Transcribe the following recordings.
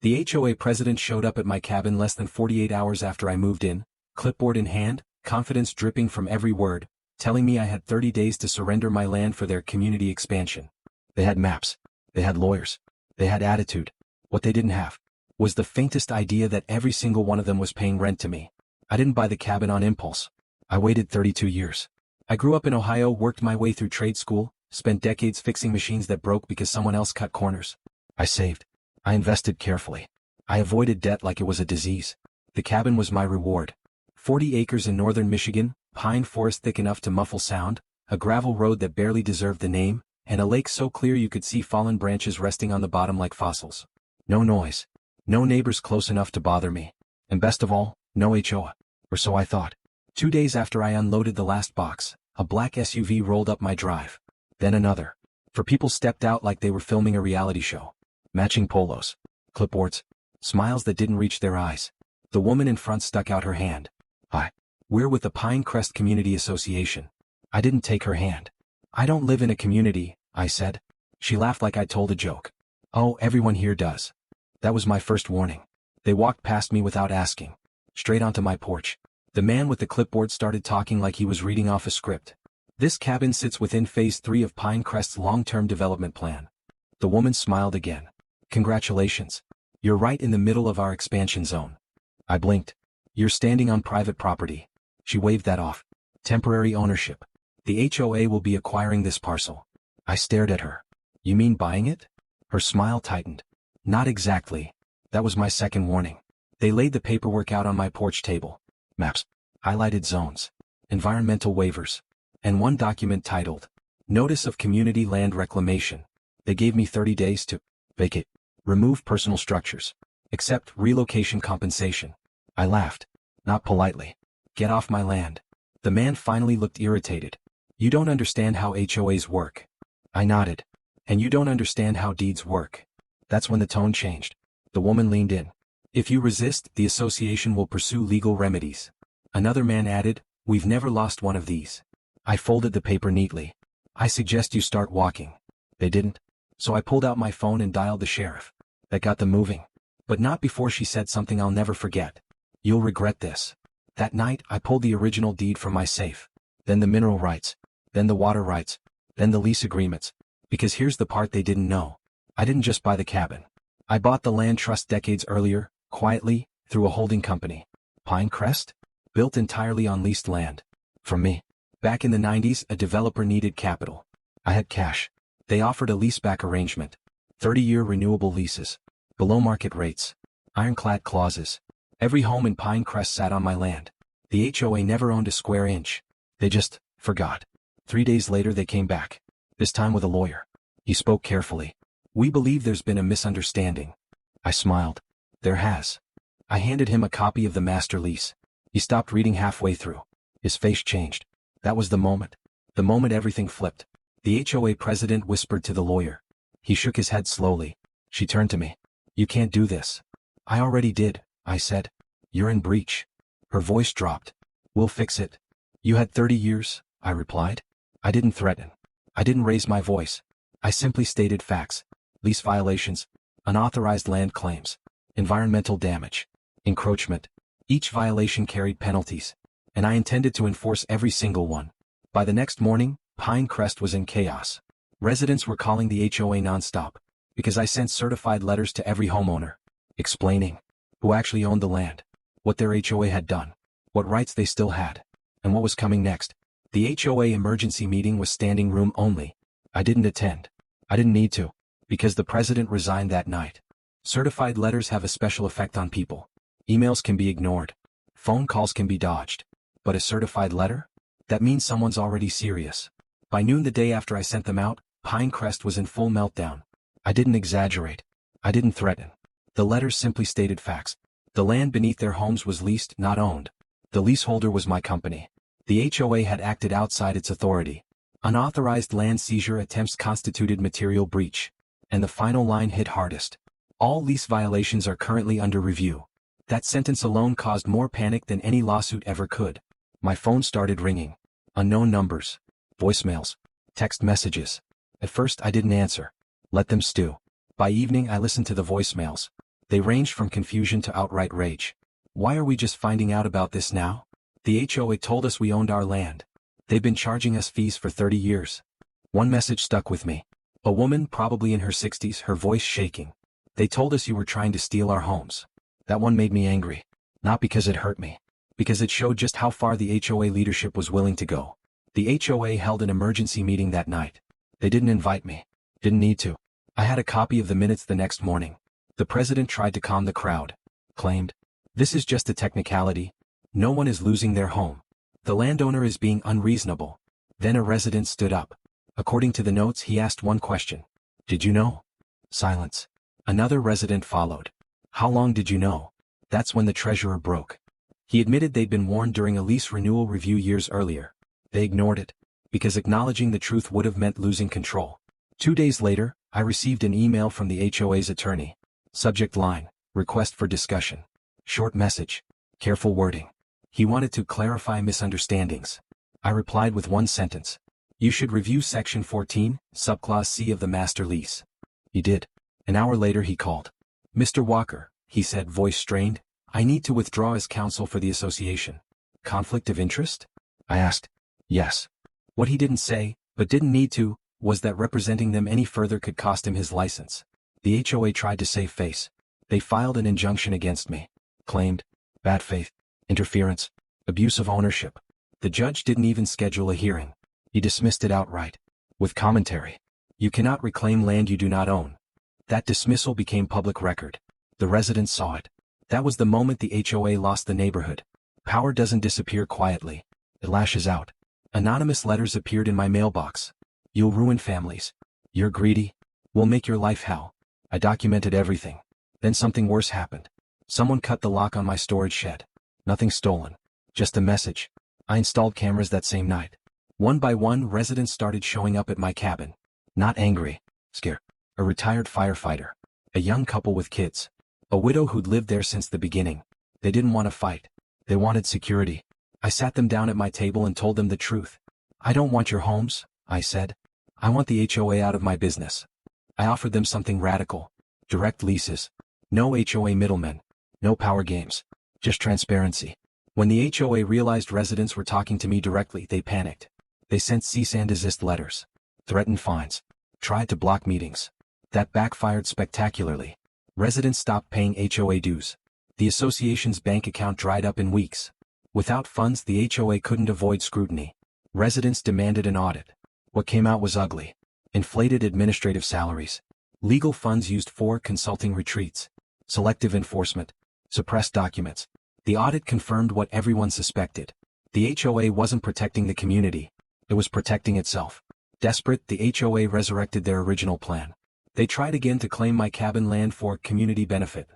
The HOA president showed up at my cabin less than 48 hours after I moved in, clipboard in hand, confidence dripping from every word, telling me I had 30 days to surrender my land for their community expansion. They had maps. They had lawyers. They had attitude. What they didn't have was the faintest idea that every single one of them was paying rent to me. I didn't buy the cabin on impulse. I waited 32 years. I grew up in Ohio, worked my way through trade school, spent decades fixing machines that broke because someone else cut corners. I saved. I invested carefully. I avoided debt like it was a disease. The cabin was my reward. 40 acres in northern Michigan, pine forest thick enough to muffle sound, a gravel road that barely deserved the name, and a lake so clear you could see fallen branches resting on the bottom like fossils. No noise. No neighbors close enough to bother me. And best of all, no HOA. Or so I thought. 2 days after I unloaded the last box, a black SUV rolled up my drive. Then another. For people stepped out like they were filming a reality show. Matching polos. Clipboards. Smiles that didn't reach their eyes. The woman in front stuck out her hand. We're with the Pinecrest Community Association. I didn't take her hand. I don't live in a community, I said. She laughed like I'd told a joke. Oh, everyone here does. That was my first warning. They walked past me without asking. Straight onto my porch. The man with the clipboard started talking like he was reading off a script. This cabin sits within Phase 3 of Pinecrest's long-term development plan. The woman smiled again. Congratulations. You're right in the middle of our expansion zone. I blinked. You're standing on private property. She waved that off. Temporary ownership. The HOA will be acquiring this parcel. I stared at her. You mean buying it? Her smile tightened. Not exactly. That was my second warning. They laid the paperwork out on my porch table. Maps. Highlighted zones. Environmental waivers. And one document titled, Notice of Community Land Reclamation. They gave me 30 days to vacate, remove personal structures, accept relocation compensation. I laughed. Not politely. Get off my land. The man finally looked irritated. You don't understand how HOAs work. I nodded. And you don't understand how deeds work. That's when the tone changed. The woman leaned in. If you resist, the association will pursue legal remedies. Another man added, We've never lost one of these. I folded the paper neatly. I suggest you start walking. They didn't. So I pulled out my phone and dialed the sheriff. That got them moving. But not before she said something I'll never forget. You'll regret this. That night, I pulled the original deed from my safe. Then the mineral rights. Then the water rights. Then the lease agreements. Because here's the part they didn't know. I didn't just buy the cabin. I bought the land trust decades earlier, quietly, through a holding company. Pinecrest? Built entirely on leased land. From me. Back in the 90s, a developer needed capital. I had cash. They offered a leaseback arrangement. 30-year renewable leases. Below market rates. Ironclad clauses. Every home in Pinecrest sat on my land. The HOA never owned a square inch. They just forgot. 3 days later they came back. This time with a lawyer. He spoke carefully. We believe there's been a misunderstanding. I smiled. There has. I handed him a copy of the master lease. He stopped reading halfway through. His face changed. That was the moment. The moment everything flipped. The HOA president whispered to the lawyer. He shook his head slowly. She turned to me. You can't do this. I already did, I said. You're in breach. Her voice dropped. We'll fix it. You had 30 years, I replied. I didn't threaten. I didn't raise my voice. I simply stated facts. Lease violations. Unauthorized land claims. Environmental damage. Encroachment. Each violation carried penalties. And I intended to enforce every single one. By the next morning, Pinecrest was in chaos. Residents were calling the HOA nonstop. Because I sent certified letters to every homeowner. Explaining who actually owned the land. What their HOA had done. What rights they still had. And what was coming next. The HOA emergency meeting was standing room only. I didn't attend. I didn't need to. Because the president resigned that night. Certified letters have a special effect on people. Emails can be ignored. Phone calls can be dodged. But a certified letter? That means someone's already serious. By noon the day after I sent them out, Pinecrest was in full meltdown. I didn't exaggerate. I didn't threaten. The letters simply stated facts. The land beneath their homes was leased, not owned. The leaseholder was my company. The HOA had acted outside its authority. Unauthorized land seizure attempts constituted material breach. And the final line hit hardest. All lease violations are currently under review. That sentence alone caused more panic than any lawsuit ever could. My phone started ringing. Unknown numbers. Voicemails. Text messages. At first I didn't answer. Let them stew. By evening I listened to the voicemails. They ranged from confusion to outright rage. Why are we just finding out about this now? The HOA told us we owned our land. They've been charging us fees for 30 years. One message stuck with me. A woman, probably in her 60s, her voice shaking. They told us you were trying to steal our homes. That one made me angry. Not because it hurt me. Because it showed just how far the HOA leadership was willing to go. The HOA held an emergency meeting that night. They didn't invite me. Didn't need to. I had a copy of the minutes the next morning. The president tried to calm the crowd. Claimed, "This is just a technicality. No one is losing their home. The landowner is being unreasonable." Then a resident stood up. According to the notes, he asked one question. "Did you know?" Silence. Another resident followed. "How long did you know?" That's when the treasurer broke. He admitted they'd been warned during a lease renewal review years earlier. They ignored it, because acknowledging the truth would have meant losing control. 2 days later, I received an email from the HOA's attorney. Subject line, request for discussion. Short message. Careful wording. He wanted to clarify misunderstandings. I replied with one sentence. You should review Section 14, Subclause C of the Master Lease. He did. An hour later he called. "Mr. Walker," he said, voice strained, "I need to withdraw as counsel for the association." Conflict of interest? I asked. Yes. What he didn't say, but didn't need to, was that representing them any further could cost him his license. The HOA tried to save face. They filed an injunction against me. Claimed bad faith, interference, abuse of ownership. The judge didn't even schedule a hearing. He dismissed it outright. With commentary. You cannot reclaim land you do not own. That dismissal became public record. The residents saw it. That was the moment the HOA lost the neighborhood. Power doesn't disappear quietly. It lashes out. Anonymous letters appeared in my mailbox. You'll ruin families. You're greedy. We'll make your life hell. I documented everything. Then something worse happened. Someone cut the lock on my storage shed. Nothing stolen. Just a message. I installed cameras that same night. One by one, residents started showing up at my cabin. Not angry. Scared. A retired firefighter. A young couple with kids. A widow who'd lived there since the beginning. They didn't want to fight. They wanted security. I sat them down at my table and told them the truth. I don't want your homes, I said. I want the HOA out of my business. I offered them something radical. Direct leases. No HOA middlemen. No power games. Just transparency. When the HOA realized residents were talking to me directly, they panicked. They sent cease and desist letters. Threatened fines. Tried to block meetings. That backfired spectacularly. Residents stopped paying HOA dues. The association's bank account dried up in weeks. Without funds, the HOA couldn't avoid scrutiny. Residents demanded an audit. What came out was ugly. Inflated administrative salaries. Legal funds used for consulting retreats. Selective enforcement. Suppressed documents. The audit confirmed what everyone suspected. The HOA wasn't protecting the community. It was protecting itself. Desperate, the HOA resurrected their original plan. They tried again to claim my cabin land for community benefit.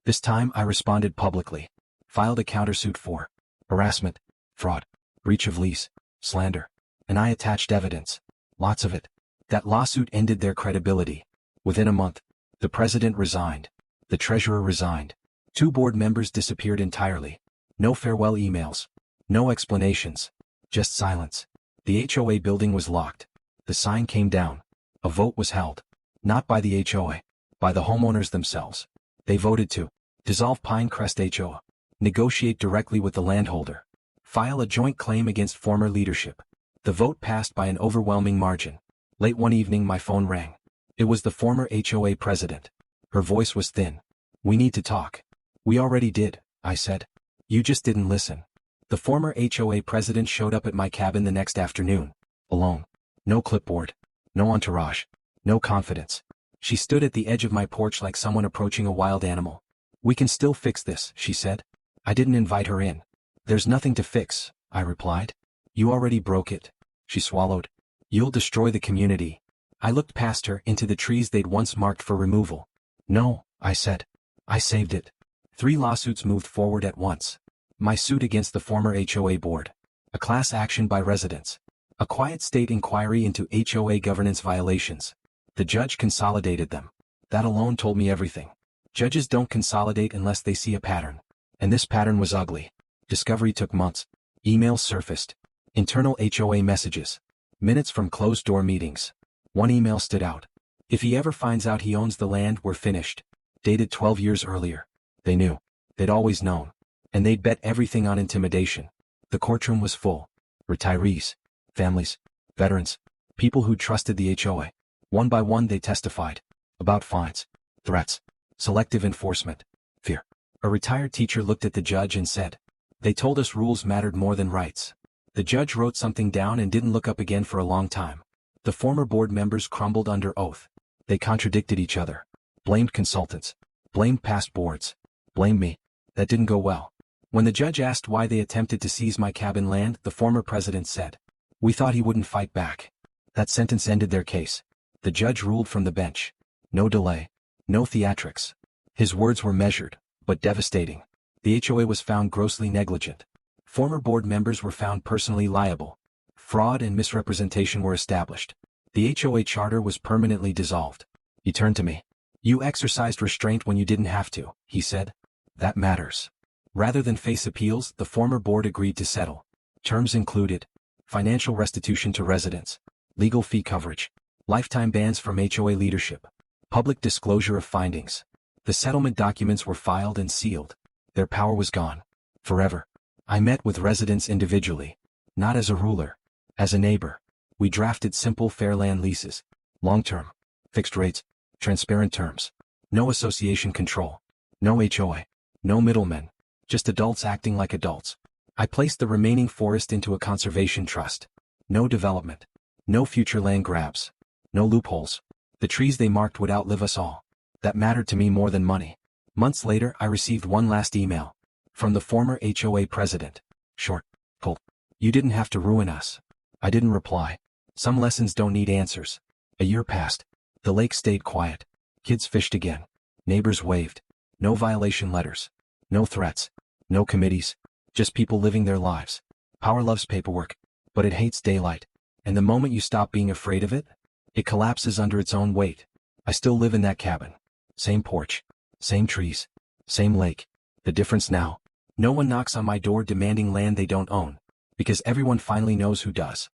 This time I responded publicly. Filed a countersuit for harassment, fraud, breach of lease, slander. And I attached evidence. Lots of it. That lawsuit ended their credibility. Within a month, the president resigned. The treasurer resigned. 2 board members disappeared entirely. No farewell emails. No explanations. Just silence. The HOA building was locked. The sign came down. A vote was held. Not by the HOA. By the homeowners themselves. They voted to dissolve Pinecrest HOA. Negotiate directly with the landholder. File a joint claim against former leadership. The vote passed by an overwhelming margin. Late one evening my phone rang. It was the former HOA president. Her voice was thin. "We need to talk." "We already did," I said. "You just didn't listen." The former HOA president showed up at my cabin the next afternoon. Alone. No clipboard. No entourage. No confidence. She stood at the edge of my porch like someone approaching a wild animal. "We can still fix this," she said. I didn't invite her in. "There's nothing to fix," I replied. "You already broke it." She swallowed. "You'll destroy the community." I looked past her into the trees they'd once marked for removal. "No," I said. "I saved it." 3 lawsuits moved forward at once. My suit against the former HOA board. A class action by residents. A quiet state inquiry into HOA governance violations. The judge consolidated them. That alone told me everything. Judges don't consolidate unless they see a pattern. And this pattern was ugly. Discovery took months. Emails surfaced. Internal HOA messages. Minutes from closed-door meetings. One email stood out. "If he ever finds out he owns the land, we're finished." dated 12 years earlier. They knew. They'd always known. And they'd bet everything on intimidation. The courtroom was full. Retirees, families, veterans, people who trusted the HOA. One by one they testified. About fines, threats, selective enforcement, fear. A retired teacher looked at the judge and said, "They told us rules mattered more than rights." The judge wrote something down and didn't look up again for a long time. The former board members crumbled under oath. They contradicted each other. Blamed consultants. Blamed past boards. Blamed me. That didn't go well. When the judge asked why they attempted to seize my cabin land, the former president said, "We thought he wouldn't fight back." That sentence ended their case. The judge ruled from the bench. No delay. No theatrics. His words were measured, but devastating. The HOA was found grossly negligent. Former board members were found personally liable. Fraud and misrepresentation were established. The HOA charter was permanently dissolved. He turned to me. "You exercised restraint when you didn't have to," he said. "That matters." Rather than face appeals, the former board agreed to settle. Terms included financial restitution to residents, legal fee coverage, lifetime bans from HOA leadership, public disclosure of findings. The settlement documents were filed and sealed. Their power was gone. Forever. I met with residents individually. Not as a ruler. As a neighbor. We drafted simple fair land leases. Long-term. Fixed rates. Transparent terms. No association control. No HOA. No middlemen. Just adults acting like adults. I placed the remaining forest into a conservation trust. No development. No future land grabs. No loopholes. The trees they marked would outlive us all. That mattered to me more than money. Months later, I received one last email. From the former HOA president. Short. Cold. "You didn't have to ruin us." I didn't reply. Some lessons don't need answers. A year passed. The lake stayed quiet. Kids fished again. Neighbors waved. No violation letters. No threats. No committees. Just people living their lives. Power loves paperwork, but it hates daylight. And the moment you stop being afraid of it, it collapses under its own weight. I still live in that cabin. Same porch. Same trees. Same lake. The difference now? No one knocks on my door demanding land they don't own. Because everyone finally knows who does.